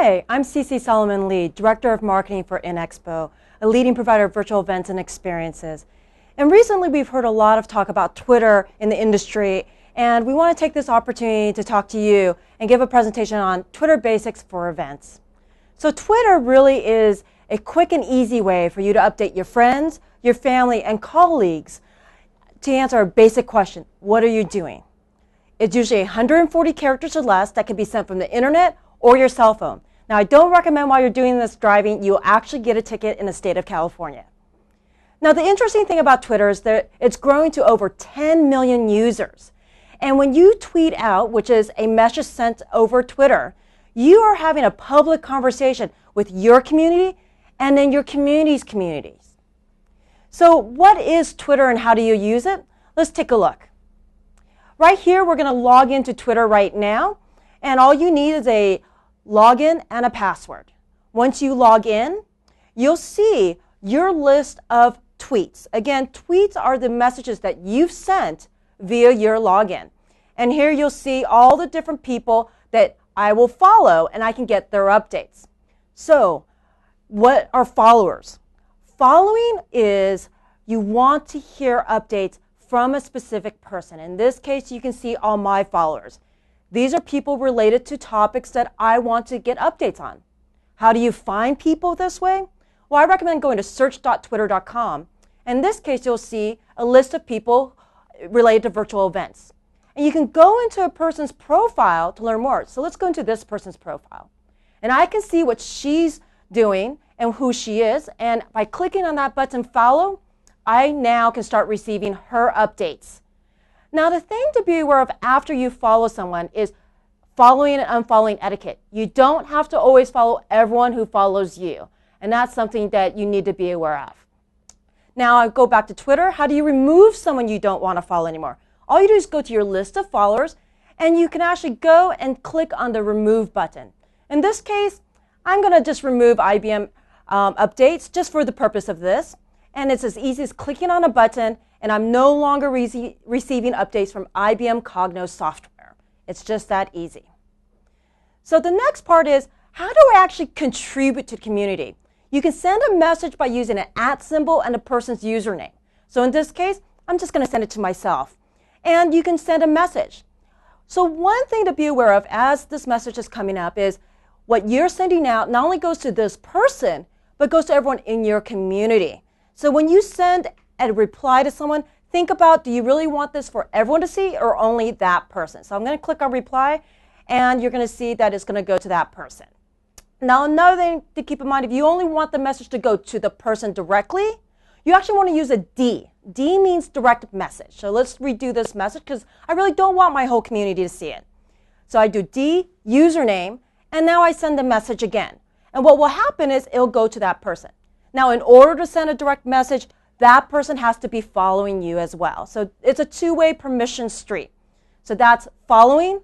Hi, I'm Salomon-Lee, Director of Marketing for InExpo, a leading provider of virtual events and experiences. And recently we've heard a lot of talk about Twitter in the industry, and we want to take this opportunity to talk to you and give a presentation on Twitter basics for events. So Twitter really is a quick and easy way for you to update your friends, your family, and colleagues to answer a basic question: what are you doing? It's usually 140 characters or less that can be sent from the internet or your cell phone. Now, I don't recommend while you're doing this driving, you'll actually get a ticket in the state of California. Now, the interesting thing about Twitter is that it's growing to over 10 million users. And when you tweet out, which is a message sent over Twitter, you are having a public conversation with your community and then your community's communities. So what is Twitter and how do you use it? Let's take a look. Right here, we're going to log into Twitter right now. And all you need is a login and a password. Once you log in, you'll see your list of tweets. Again, tweets are the messages that you've sent via your login. And here you'll see all the different people that I will follow, and I can get their updates. So, what are followers? Following is you want to hear updates from a specific person. In this case, you can see all my followers. These are people related to topics that I want to get updates on. How do you find people this way? Well, I recommend going to search.twitter.com. In this case, you'll see a list of people related to virtual events. And you can go into a person's profile to learn more. So let's go into this person's profile. And I can see what she's doing and who she is. And by clicking on that button, follow, I now can start receiving her updates. Now, the thing to be aware of after you follow someone is following and unfollowing etiquette. You don't have to always follow everyone who follows you. And that's something that you need to be aware of. Now, I go back to Twitter. How do you remove someone you don't want to follow anymore? All you do is go to your list of followers, and you can actually go and click on the remove button. In this case, I'm going to just remove IBM updates just for the purpose of this. And it's as easy as clicking on a button, and I'm no longer receiving updates from IBM Cognos software. It's just that easy. So the next part is, how do I actually contribute to the community? You can send a message by using an @ symbol and a person's username. So in this case, I'm just going to send it to myself. And you can send a message. So one thing to be aware of as this message is coming up is what you're sending out not only goes to this person, but goes to everyone in your community. So when you send a reply to someone, think about, do you really want this for everyone to see or only that person? So I'm going to click on reply, and you're going to see that it's going to go to that person. Now, another thing to keep in mind, if you only want the message to go to the person directly, you actually want to use a D. D means direct message. So let's redo this message because I really don't want my whole community to see it. So I do D, username, and now I send the message again. And what will happen is it'll go to that person. Now, in order to send a direct message, that person has to be following you as well. So it's a two-way permission street. So that's following,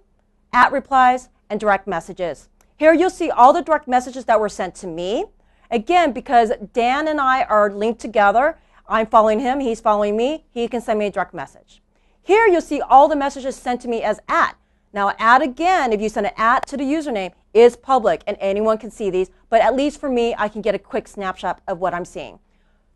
@ replies, and direct messages. Here you'll see all the direct messages that were sent to me. Again, because Dan and I are linked together, I'm following him, he's following me, he can send me a direct message. Here you'll see all the messages sent to me as @. Now, @ again, if you send an @ to the username, is public and anyone can see these, but at least for me, I can get a quick snapshot of what I'm seeing.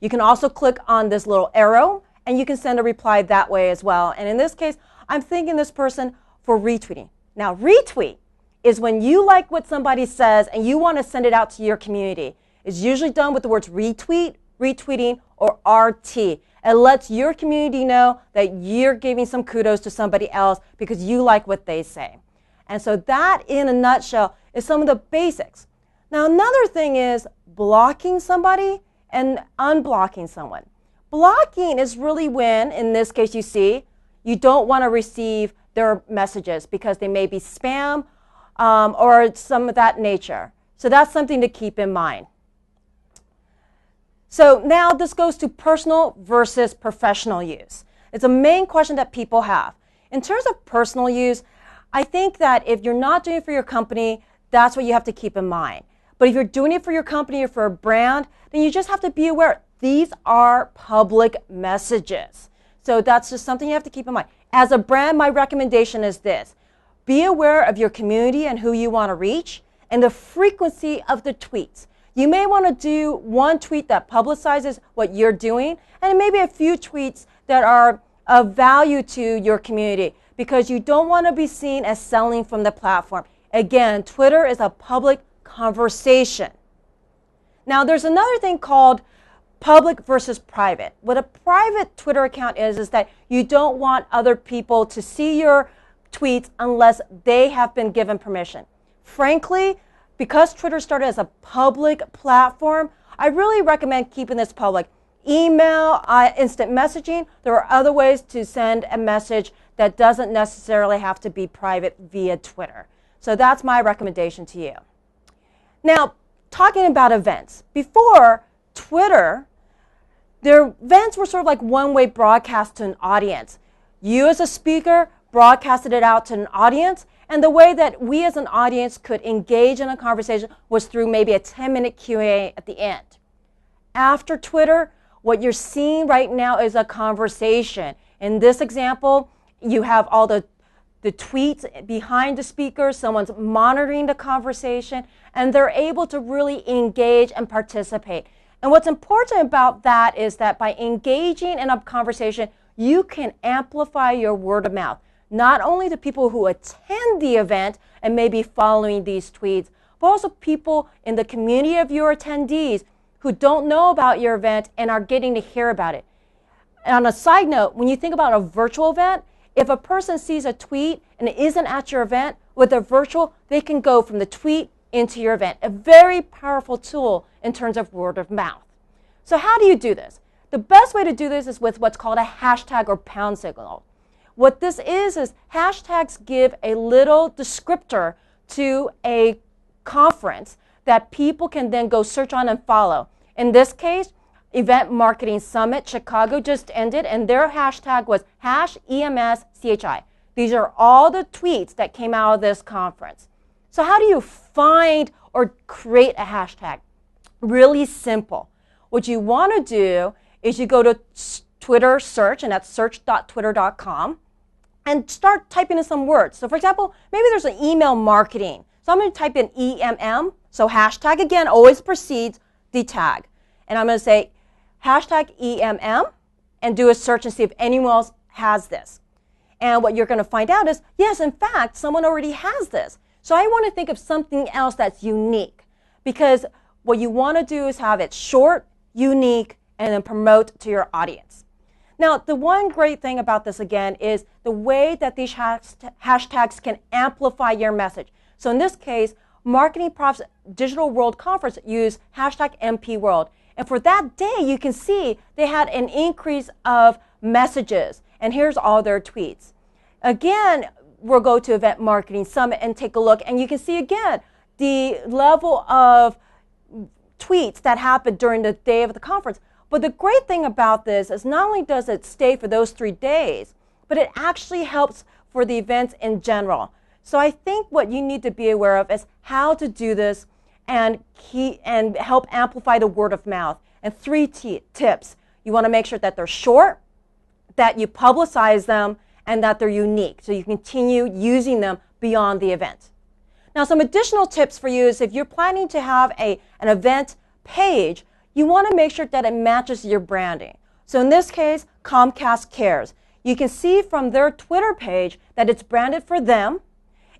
You can also click on this little arrow and you can send a reply that way as well. And in this case, I'm thanking this person for retweeting. Now, retweet is when you like what somebody says and you want to send it out to your community. It's usually done with the words retweet, retweeting, or RT. It lets your community know that you're giving some kudos to somebody else because you like what they say. And so that, in a nutshell, is some of the basics. Now, another thing is blocking somebody and unblocking someone. Blocking is really when, in this case you see, you don't want to receive their messages because they may be spam or some of that nature. So that's something to keep in mind. So now this goes to personal versus professional use. It's a main question that people have. In terms of personal use, I think that if you're not doing it for your company, that's what you have to keep in mind. But if you're doing it for your company or for a brand, then you just have to be aware. These are public messages. So that's just something you have to keep in mind. As a brand, my recommendation is this. Be aware of your community and who you want to reach, and the frequency of the tweets. You may want to do one tweet that publicizes what you're doing, and maybe a few tweets that are of value to your community, because you don't want to be seen as selling from the platform. Again, Twitter is a public conversation. Now, there's another thing called public versus private. What a private Twitter account is that you don't want other people to see your tweets unless they have been given permission. Frankly, because Twitter started as a public platform, I really recommend keeping this public. Email, instant messaging, there are other ways to send a message that doesn't necessarily have to be private via Twitter. So that's my recommendation to you. Now, talking about events. Before Twitter, their events were sort of like one-way broadcast to an audience. You as a speaker broadcasted it out to an audience, and the way that we as an audience could engage in a conversation was through maybe a 10-minute Q&A at the end. After Twitter, what you're seeing right now is a conversation. In this example, you have all the tweets behind the speaker, someone's monitoring the conversation, and they're able to really engage and participate. And what's important about that is that by engaging in a conversation, you can amplify your word of mouth, not only to people who attend the event and may be following these tweets, but also people in the community of your attendees who don't know about your event and are getting to hear about it. And on a side note, when you think about a virtual event, if a person sees a tweet and it isn't at your event, with a virtual, they can go from the tweet into your event. A very powerful tool in terms of word of mouth. So how do you do this? The best way to do this is with what's called a hashtag or pound signal. What this is hashtags give a little descriptor to a conference that people can then go search on and follow. In this case, Event Marketing Summit Chicago just ended, and their hashtag was #EMSCHI. These are all the tweets that came out of this conference. So how do you find or create a hashtag? Really simple. What you want to do is you go to Twitter search, and that's search.twitter.com, and start typing in some words. So for example, maybe there's an email marketing. So I'm going to type in EMM. So hashtag, again, always precedes the tag. And I'm going to say hashtag EMM and do a search and see if anyone else has this. And what you're going to find out is, yes, in fact, someone already has this. So I want to think of something else that's unique, because what you want to do is have it short, unique, and then promote to your audience. Now, the one great thing about this, again, is the way that these hashtags can amplify your message. So in this case, Marketing Prof's Digital World Conference used hashtag MPWorld. And for that day, you can see they had an increase of messages. And here's all their tweets. Again, we'll go to Event Marketing Summit and take a look. And you can see, again, the level of tweets that happened during the day of the conference. But the great thing about this is not only does it stay for those 3 days, but it actually helps for the events in general. So I think what you need to be aware of is how to do this and help amplify the word of mouth. And 3 tips. You want to make sure that they're short, that you publicize them, and that they're unique, so you continue using them beyond the event. Now, some additional tips for you is if you're planning to have an event page, you want to make sure that it matches your branding. So in this case, Comcast Cares. You can see from their Twitter page that it's branded for them.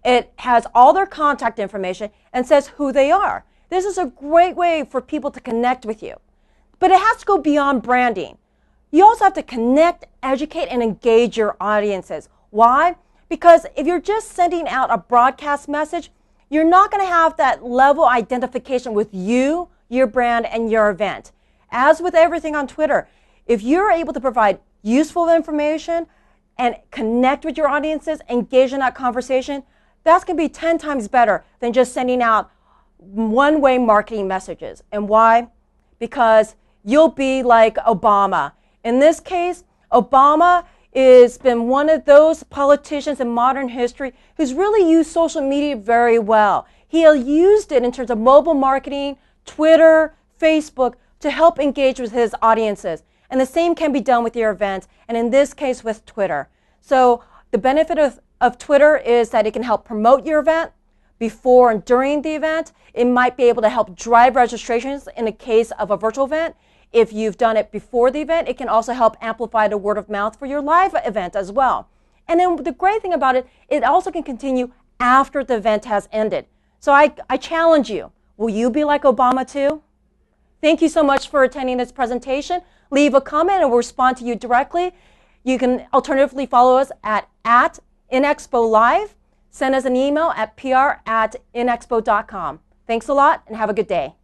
It has all their contact information and says who they are. This is a great way for people to connect with you. But it has to go beyond branding. You also have to connect, educate, and engage your audiences. Why? Because if you're just sending out a broadcast message, you're not going to have that level of identification with you, your brand, and your event. As with everything on Twitter, if you're able to provide useful information and connect with your audiences, engage in that conversation, that's going to be 10 times better than just sending out one-way marketing messages. And why? Because you'll be like Obama. In this case, Obama has been one of those politicians in modern history who's really used social media very well. He used it in terms of mobile marketing, Twitter, Facebook, to help engage with his audiences. And the same can be done with your events, and in this case with Twitter. So the benefit of Twitter is that it can help promote your event, before and during the event, it might be able to help drive registrations in the case of a virtual event. If you've done it before the event, it can also help amplify the word of mouth for your live event as well. And then the great thing about it, it also can continue after the event has ended. So I challenge you, will you be like Obama too? Thank you so much for attending this presentation. Leave a comment and we'll respond to you directly. You can alternatively follow us at InExpo Live. Send us an email at pr@inexpo.com. Thanks a lot and have a good day.